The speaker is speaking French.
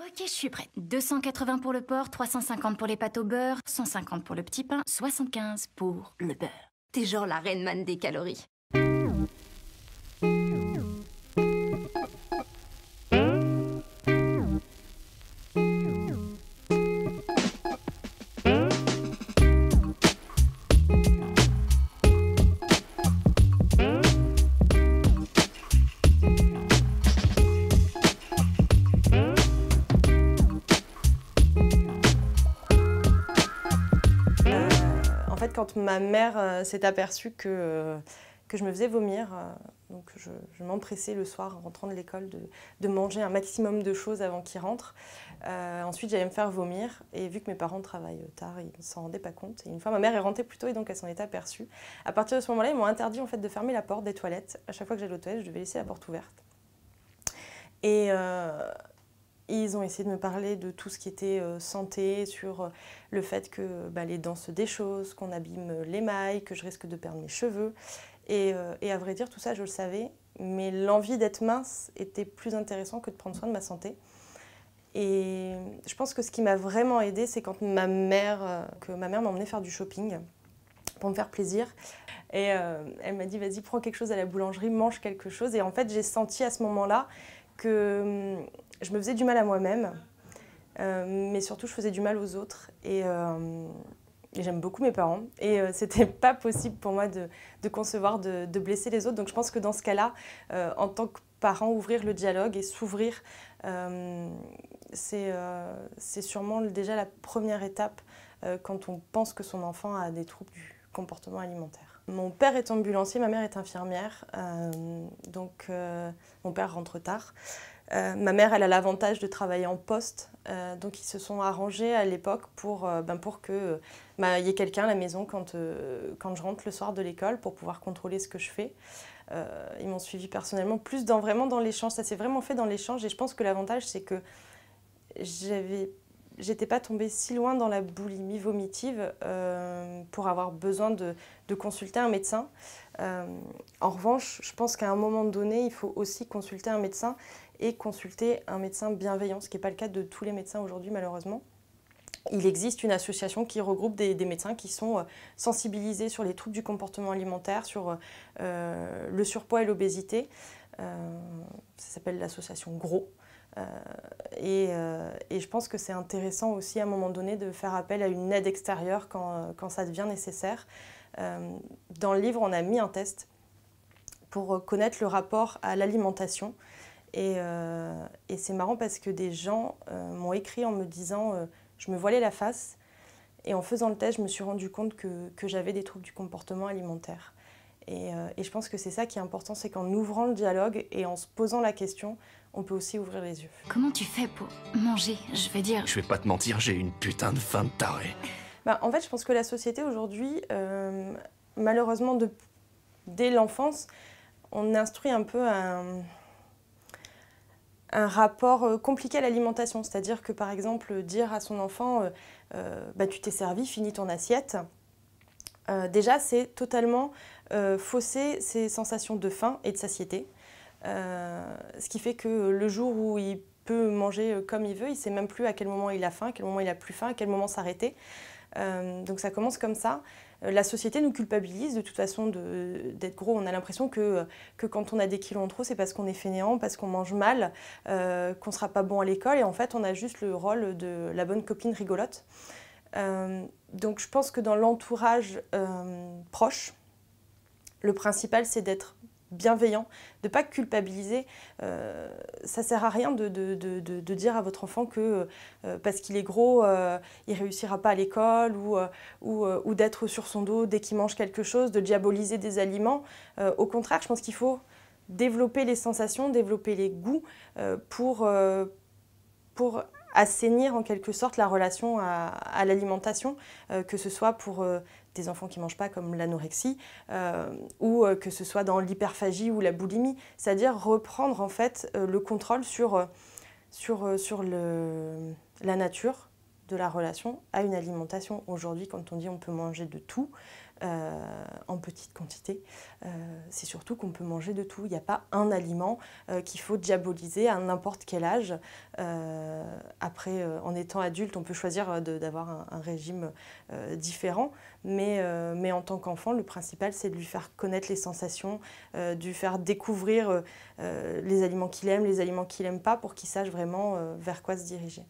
Ok, je suis prête. 280 pour le porc, 350 pour les pâtes au beurre, 150 pour le petit pain, 75 pour le beurre. T'es genre la reine man des calories. En fait, quand ma mère s'est aperçue que je me faisais vomir, donc je m'empressais le soir en rentrant de l'école de manger un maximum de choses avant qu'il rentre. Ensuite, j'allais me faire vomir et vu que mes parents travaillent tard, ils ne s'en rendaient pas compte. Et une fois, ma mère est rentrée plus tôt et donc elle s'en est aperçue. À partir de ce moment-là, ils m'ont interdit en fait, de fermer la porte des toilettes. À chaque fois que j'allais aux toilettes, je devais laisser la porte ouverte. Et ils ont essayé de me parler de tout ce qui était santé, sur le fait que les dents se déchaussent, qu'on abîme l'émail, que je risque de perdre mes cheveux. Et à vrai dire, tout ça, je le savais. Mais l'envie d'être mince était plus intéressant que de prendre soin de ma santé. Et je pense que ce qui m'a vraiment aidée, c'est quand ma mère m'a emmenée faire du shopping pour me faire plaisir. Et elle m'a dit, vas-y, prends quelque chose à la boulangerie, mange quelque chose. Et en fait, j'ai senti à ce moment-là que je me faisais du mal à moi-même, mais surtout je faisais du mal aux autres. Et j'aime beaucoup mes parents. Et c'était pas possible pour moi de concevoir de blesser les autres. Donc je pense que dans ce cas-là, en tant que parent, ouvrir le dialogue et s'ouvrir, c'est sûrement déjà la première étape quand on pense que son enfant a des troubles du comportement alimentaire. Mon père est ambulancier, ma mère est infirmière, donc mon père rentre tard. Ma mère, elle a l'avantage de travailler en poste, donc ils se sont arrangés à l'époque pour que y ait quelqu'un à la maison quand je rentre le soir de l'école pour pouvoir contrôler ce que je fais. Ils m'ont suivi personnellement, vraiment dans l'échange. Ça s'est vraiment fait dans l'échange et je pense que l'avantage, c'est que j'étais pas tombée si loin dans la boulimie vomitive pour avoir besoin de consulter un médecin. En revanche, je pense qu'à un moment donné, il faut aussi consulter un médecin et consulter un médecin bienveillant, ce qui n'est pas le cas de tous les médecins aujourd'hui malheureusement. Il existe une association qui regroupe des médecins qui sont sensibilisés sur les troubles du comportement alimentaire, sur le surpoids et l'obésité. Ça s'appelle l'association GROS. Et je pense que c'est intéressant aussi à un moment donné de faire appel à une aide extérieure quand ça devient nécessaire. Dans le livre, on a mis un test pour connaître le rapport à l'alimentation. Et c'est marrant parce que des gens m'ont écrit en me disant je me voilais la face. Et en faisant le test, je me suis rendu compte que j'avais des troubles du comportement alimentaire. Et je pense que c'est ça qui est important, c'est qu'en ouvrant le dialogue et en se posant la question, on peut aussi ouvrir les yeux. Comment tu fais pour manger? Je veux dire... Je vais pas te mentir, j'ai une putain de faim de taré. En fait, je pense que la société aujourd'hui, malheureusement, dès l'enfance, on instruit un peu un rapport compliqué à l'alimentation. C'est-à-dire que, par exemple, dire à son enfant tu t'es servi, finis ton assiette », déjà, c'est totalement fausser ses sensations de faim et de satiété. Ce qui fait que le jour où il peut manger comme il veut, il ne sait même plus à quel moment il a faim, à quel moment il n'a plus faim, à quel moment s'arrêter. Donc ça commence comme ça. La société nous culpabilise de toute façon d'être gros. On a l'impression que quand on a des kilos en trop, c'est parce qu'on est fainéant, parce qu'on mange mal, qu'on ne sera pas bon à l'école. Et en fait, on a juste le rôle de la bonne copine rigolote. Donc je pense que dans l'entourage proche, le principal, c'est d'être bienveillant, de ne pas culpabiliser. Ça ne sert à rien de dire à votre enfant que parce qu'il est gros, il ne réussira pas à l'école ou d'être sur son dos dès qu'il mange quelque chose, de diaboliser des aliments. Au contraire, je pense qu'il faut développer les sensations, développer les goûts pour assainir en quelque sorte la relation à l'alimentation, que ce soit pour des enfants qui ne mangent pas comme l'anorexie ou que ce soit dans l'hyperphagie ou la boulimie, c'est-à-dire reprendre en fait le contrôle sur la nature de la relation à une alimentation. Aujourd'hui, quand on dit on peut manger de tout, en petite quantité. C'est surtout qu'on peut manger de tout. Il n'y a pas un aliment qu'il faut diaboliser à n'importe quel âge. Après, en étant adulte, on peut choisir d'avoir un régime différent, mais en tant qu'enfant, le principal, c'est de lui faire connaître les sensations, de lui faire découvrir les aliments qu'il aime, les aliments qu'il n'aime pas, pour qu'il sache vraiment vers quoi se diriger.